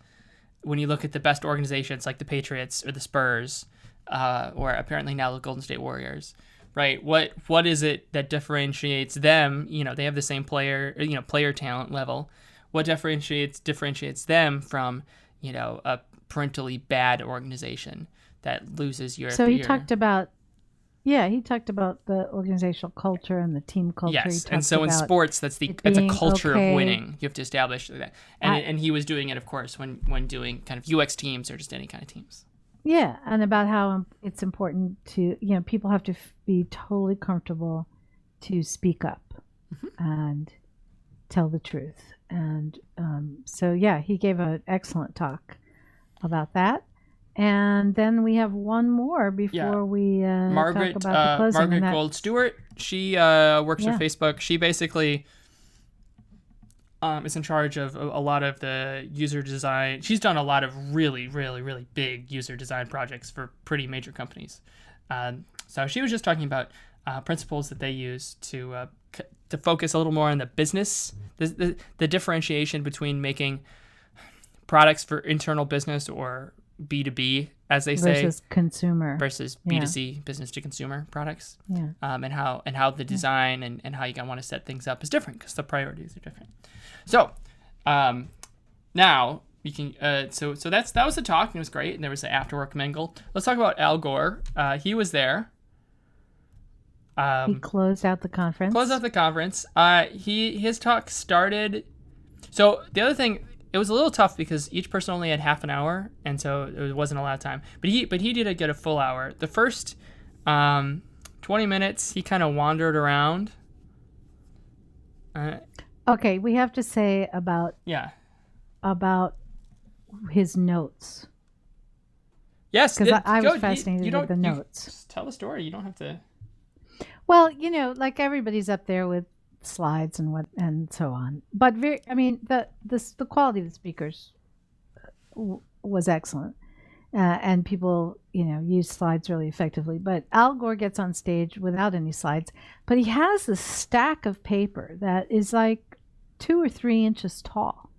When you look at the best organizations like the Patriots or the Spurs, or apparently now the Golden State Warriors, right? What is it that differentiates them? They have the same player talent level. What differentiates them from a parentally bad organization that loses year after year? So he talked about the organizational culture and the team culture. Yes, and so in sports, that's a culture of winning. You have to establish that, and he was doing it, of course, when doing kind of UX teams or just any kind of teams. Yeah, and about how it's important to people have to be totally comfortable to speak up and tell the truth, and he gave an excellent talk about that. And then we have one more before we talk about the closing. Margaret Gold Stewart. She works for Facebook. She basically is in charge of a lot of the user design. She's done a lot of really, really, really big user design projects for pretty major companies. So she was just talking about principles that they use to focus a little more on the business, the differentiation between making products for internal business or B2B, as they say, versus consumer, versus B2C, business to consumer products. Yeah. And how the design and how you want to set things up is different because the priorities are different. So now you can so that was the talk, and it was great, and there was the after work mingle. Let's talk about Al Gore. He was there. He closed out the conference. His talk started. So the other thing, it was a little tough because each person only had half an hour, and so it wasn't a lot of time. But he did get a full hour. The first 20 minutes, he kind of wandered around. Okay, we have to say about his notes. Yes, because I was fascinated with the notes. Tell the story. You don't have to. Well, like everybody's up there with slides and so on. But the quality of the speakers was excellent, and people use slides really effectively. But Al Gore gets on stage without any slides, but he has this stack of paper that is like 2 or 3 inches tall,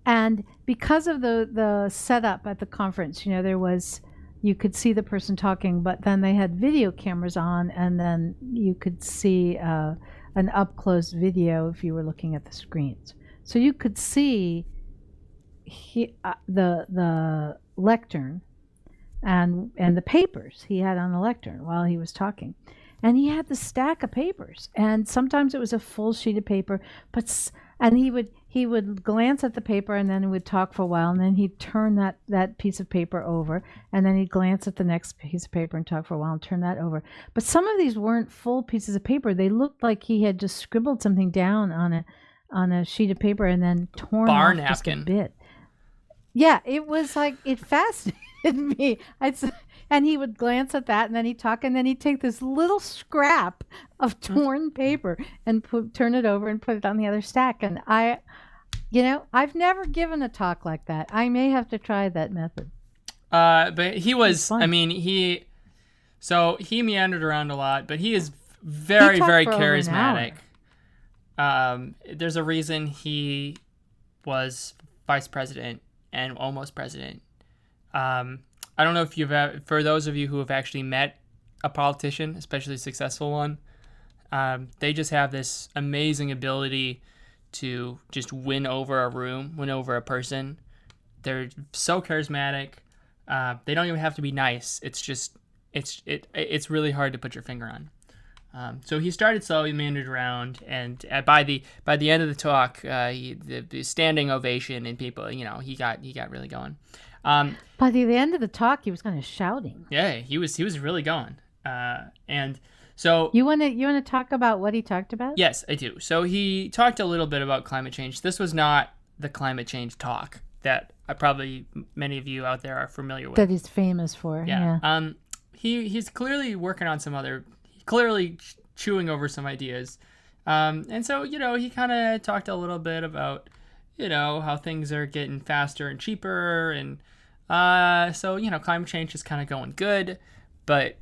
and because of the setup at the conference, you could see the person talking, but then they had video cameras on, and then you could see an up-close video if you were looking at the screens. So you could see the lectern and the papers he had on the lectern while he was talking. And he had the stack of papers, and sometimes it was a full sheet of paper, and he would glance at the paper, and then he would talk for a while, and then he'd turn that piece of paper over, and then he'd glance at the next piece of paper and talk for a while and turn that over. But some of these weren't full pieces of paper. They looked like he had just scribbled something down on a sheet of paper and then torn off just a bit. Yeah, it was like, it fascinated me. And he would glance at that, and then he'd talk, and then he'd take this little scrap of torn paper and turn it over and put it on the other stack. And I've never given a talk like that. I may have to try that method. But he was, he meandered around a lot, but he is very, very charismatic. There's a reason he was vice president and almost president. I don't know if for those of you who have actually met a politician, especially a successful one, they just have this amazing ability to just win over a room, win over a person. They're so charismatic. They don't even have to be nice. It's really hard to put your finger on. So he started slow, he meandered around, and by the end of the talk, the standing ovation and people, he got really going. By the end of the talk, he was kind of shouting. Yeah, he was really going. And so you want to talk about what he talked about? Yes, I do. So he talked a little bit about climate change. This was not the climate change talk that probably many of you out there are familiar with. That he's famous for. Yeah. He's clearly working on clearly chewing over some ideas. And so, he kind of talked a little bit about, how things are getting faster and cheaper. And so, climate change is kind of going good. But,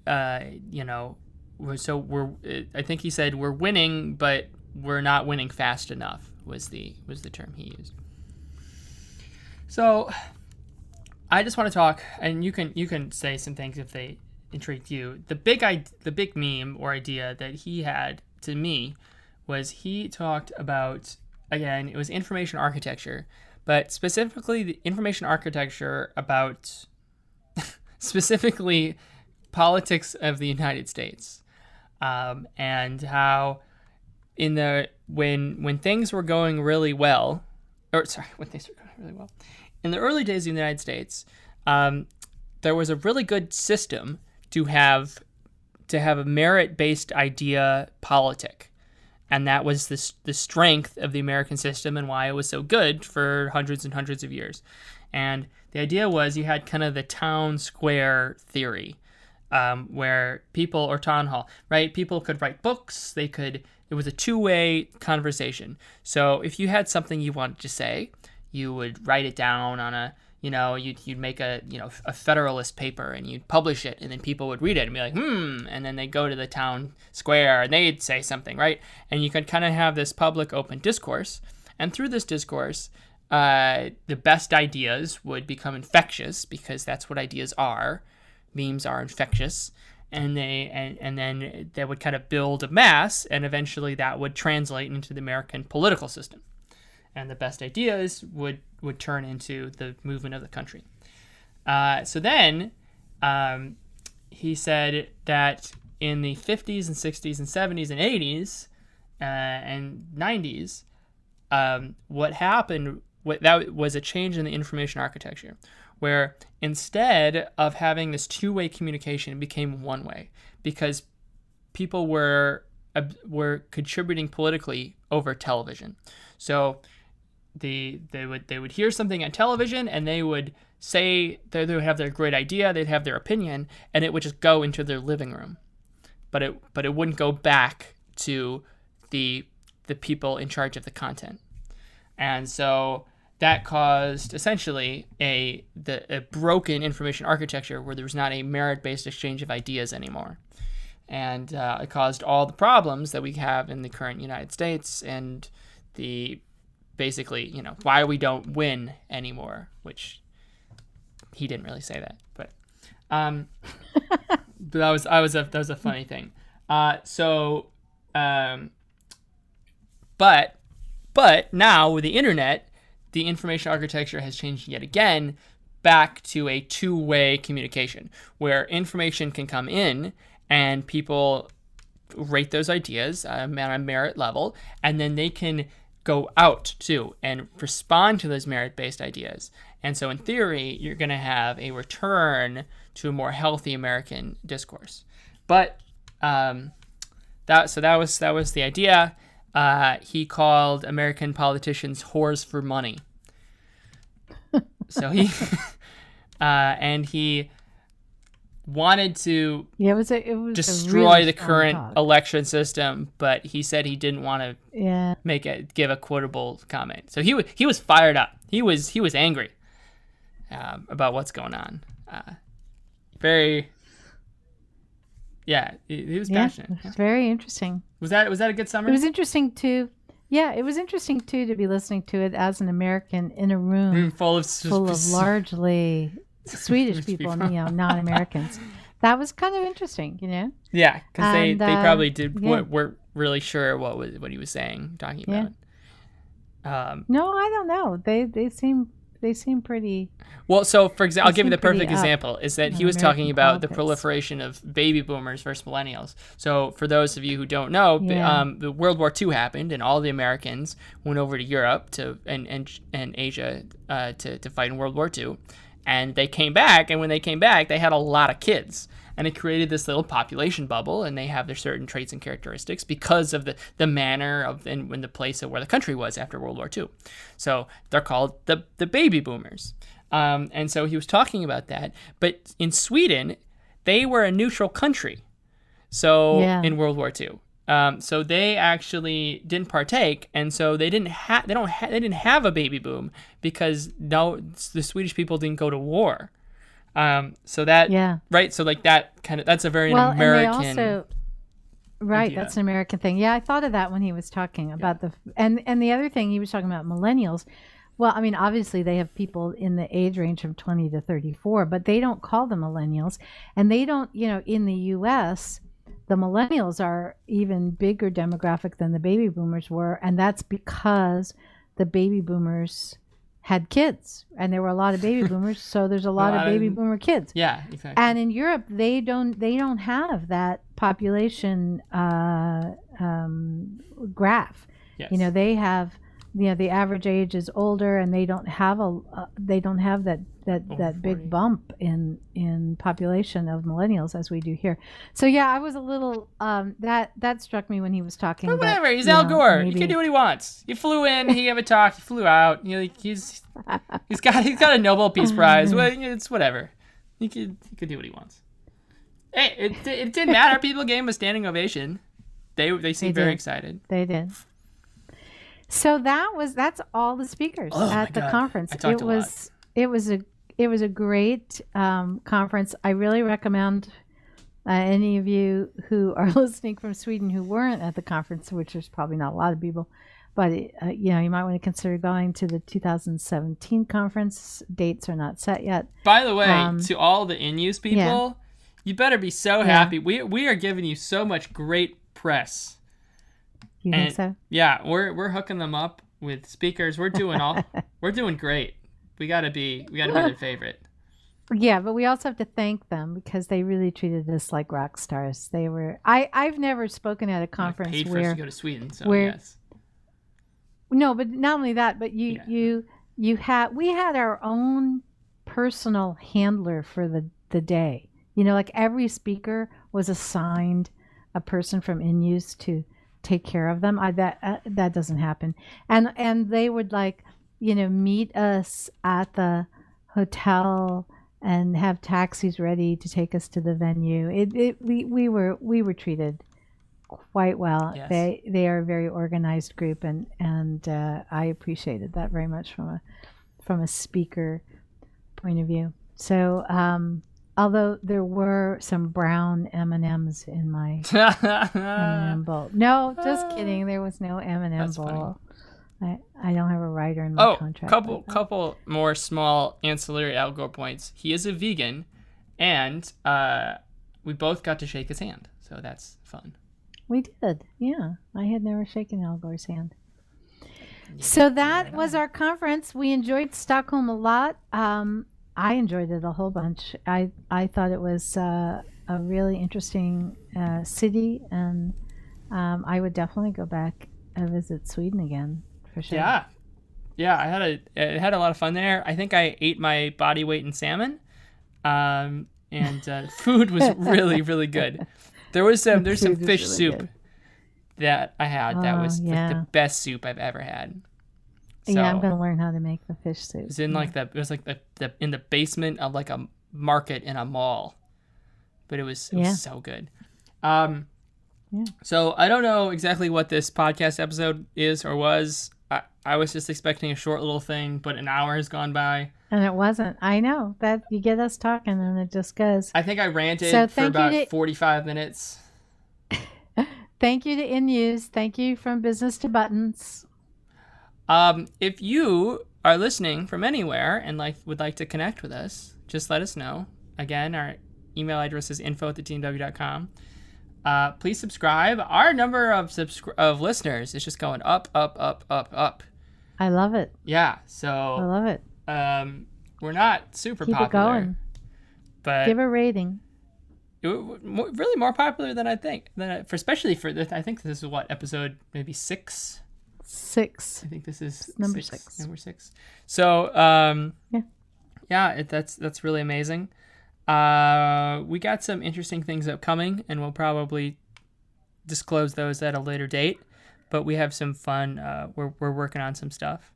I think he said we're winning, but we're not winning fast enough was the term he used. So I just want to talk, and you can say some things if they intrigued you. The big meme or idea that he had to me was he talked about, again, it was information architecture, but specifically the information architecture about specifically politics of the United States, and how when things were going really well, in the early days of the United States, there was a really good system to have a merit-based idea politic. And that was the strength of the American system and why it was so good for hundreds and hundreds of years. And the idea was you had kind of the town square theory, where people, or town hall, right? People could write books. It was a two-way conversation. So if you had something you wanted to say, you would write it down on you'd make a Federalist paper and you'd publish it, and then people would read it and be like, and then they'd go to the town square and they'd say something, right? And you could kind of have this public open discourse, and through this discourse, the best ideas would become infectious, because that's what ideas are. Memes are infectious. And then they would kind of build a mass, and eventually that would translate into the American political system. And the best ideas would turn into the movement of the country. So then he said that in the 50s and 60s and 70s and 80s and 90s, what happened, that was a change in the information architecture, where instead of having this two-way communication, it became one-way, because people were contributing politically over television. So they would hear something on television, and they would say they would have their great idea, they'd have their opinion, and it would just go into their living room, but it wouldn't go back to the people in charge of the content. And so that caused essentially a broken information architecture, where there was not a merit-based exchange of ideas anymore. And it caused all the problems that we have in the current United States, and basically, why we don't win anymore, which he didn't really say that, but that was a funny thing. But now with the internet, the information architecture has changed yet again back to a two-way communication, where information can come in and people rate those ideas on a merit level, and then they can go out too and respond to those merit-based ideas. And so in theory, you're going to have a return to a more healthy American discourse. But that was the idea. He called American politicians whores for money. So he wanted to destroy the current election system, but he said he didn't want to give a quotable comment. So he was fired up. He was angry about what's going on. He was passionate. It's very interesting. Was that a good summary? It was interesting too. Yeah, it was interesting too to be listening to it as an American in a room full of largely Swedish people, non-Americans. That was kind of interesting, Yeah, because they probably weren't really sure what he was saying, talking about. No, I don't know. They seem pretty. Well, so for example, I'll give you the perfect example, is that he was talking about the proliferation of baby boomers versus millennials. So for those of you who don't know, the World War II happened, and all the Americans went over to Europe and Asia to fight in World War II, and they came back. And when they came back, they had a lot of kids. And it created this little population bubble, and they have their certain traits and characteristics because of the manner of and the place of where the country was after World War II. So they're called the baby boomers. And so he was talking about that. But in Sweden, they were a neutral country. So in World War II, so they actually didn't partake, and so they didn't have a baby boom because the Swedish people didn't go to war. So that right, so like that that's a very American. And they also, right, that's an American thing. Yeah, I thought of that when he was talking about and the other thing he was talking about millennials. Well, I mean, obviously they have people in the age range from 20 to 34, but they don't call them millennials, and they don't. In the U.S., the millennials are even bigger demographic than the baby boomers were, and that's because the baby boomers had kids, and there were a lot of baby boomers, so there's a lot of baby boomer kids. Yeah, exactly. And in Europe, they don't have that population graph. Yes. They have, the average age is older, and they don't have that big bump in population of millennials as we do here. So I was a little that struck me when he was talking. But whatever, he's Al Gore. He can do what he wants. He flew in, he gave a talk, he flew out. He's got a Nobel Peace Prize. Well, it's whatever. He could do what he wants. Hey, it didn't matter. People gave him a standing ovation. They seemed very excited. They did. So that's all the speakers at the conference. It was a great conference. I really recommend any of you who are listening from Sweden who weren't at the conference, which there's probably not a lot of people, but you might want to consider going to the 2017 conference. Dates are not set yet. By the way, to all the in-use people, you better be so happy. We are giving you so much great press. You think so? Yeah, we're hooking them up with speakers. We're doing great. We gotta be their favorite. Yeah, but we also have to thank them because they really treated us like rock stars. They were. I've never spoken at a conference paid for us to go to Sweden, so yes. No, but not only that, but we had our own personal handler for the day. Like every speaker was assigned a person from in-use to take care of them. That doesn't happen. And they would meet us at the hotel and have taxis ready to take us to the venue. We were treated quite well. Yes. They are a very organized group, and I appreciated that very much from a speaker point of view. So although there were some brown M&Ms in my M&M bowl. No, just kidding. There was no M&M bowl. Funny. I don't have a writer in my contract. Couple more small ancillary Algor points. He is a vegan, and we both got to shake his hand, so that's fun. We did, yeah. I had never shaken Al Gore's hand. Yeah, so that was our conference. We enjoyed Stockholm a lot. I enjoyed it a whole bunch. I thought it was a really interesting city, and I would definitely go back and visit Sweden again. For sure. Yeah. I had a lot of fun there. I think I ate my body weight in salmon, and food was really, really good. There's some fish really soup good. That I had that was the best soup I've ever had. So, yeah, I'm gonna learn how to make the fish soup. It was in the in the basement of like a market in a mall, but it was so good. So I don't know exactly what this podcast episode is or was. I was just expecting a short little thing, but an hour has gone by. And it wasn't. I know that you get us talking and it just goes. I think I ranted for about 45 minutes. Thank you to In-Use. Thank you from Business to Buttons. If you are listening from anywhere and would like to connect with us, just let us know. Again, our email address is info@thetmw.com. Please subscribe. Our number of listeners is just going up, up, up, up, up. I love it. Yeah, so I love it. We're not super Keep popular. Keep it going. But give a rating. Really more popular than I think. Especially for this, I think this is episode maybe 6. 6. I think this is number 6. Number 6. So that's really amazing. We got some interesting things upcoming, and we'll probably disclose those at a later date. But we have some fun. We're working on some stuff.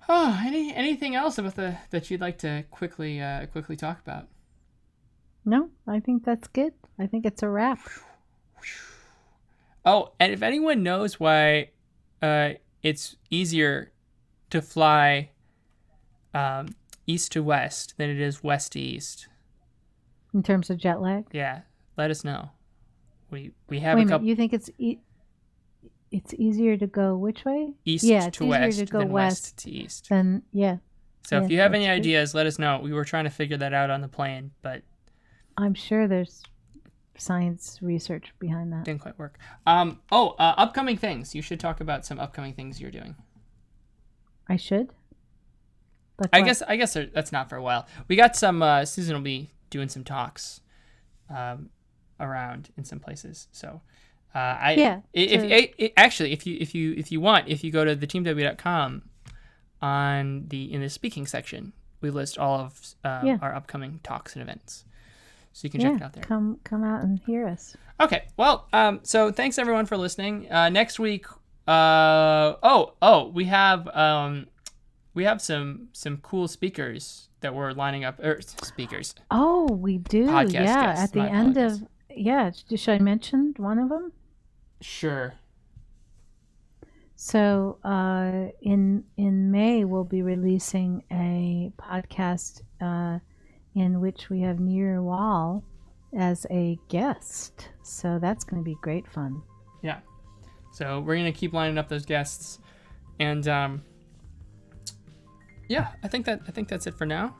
Oh, anything else about that you'd like to quickly talk about? No, I think that's good. I think it's a wrap. Oh, and if anyone knows why it's easier to fly east to west than it is west to east. In terms of jet lag? Yeah, let us know. We have a couple. You think it's easier to go which way? East to west than west to east. Then So if you have any ideas, let us know. We were trying to figure that out on the plane, but I'm sure there's science research behind that. Didn't quite work. Upcoming things. You should talk about some upcoming things you're doing. I should? I guess that's not for a while. We got some. Susan will be doing some talks around in some places. So if you want, if you go to theteamw.com in the speaking section, we list all of our upcoming talks and events. So you can check it out there. Come out and hear us. Okay. Well, so thanks everyone for listening. Next week, we have some cool speakers that we're lining up. Speakers. Oh, we do. Podcast guests. At the end apologies. Should I mention one of them? Sure. So in May, we'll be releasing a podcast in which we have Nir Wall as a guest. So that's going to be great fun. Yeah. So we're gonna keep lining up those guests, and yeah, I think that's it for now.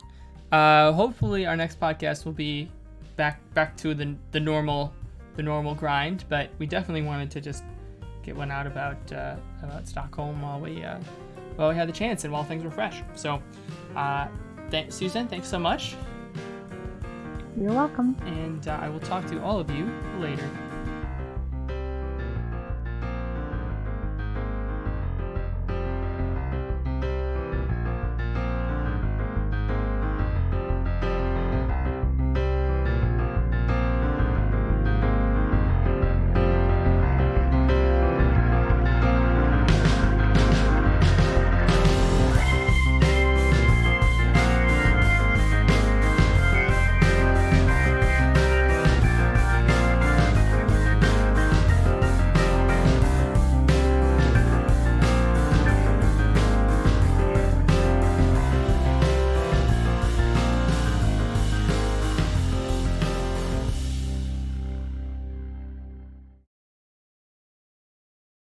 Hopefully our next podcast will be back to the normal grind, but we definitely wanted to just get one out about Stockholm while we had the chance and while things were fresh. So Susan, thanks so much. You're welcome. And I will talk to all of you later.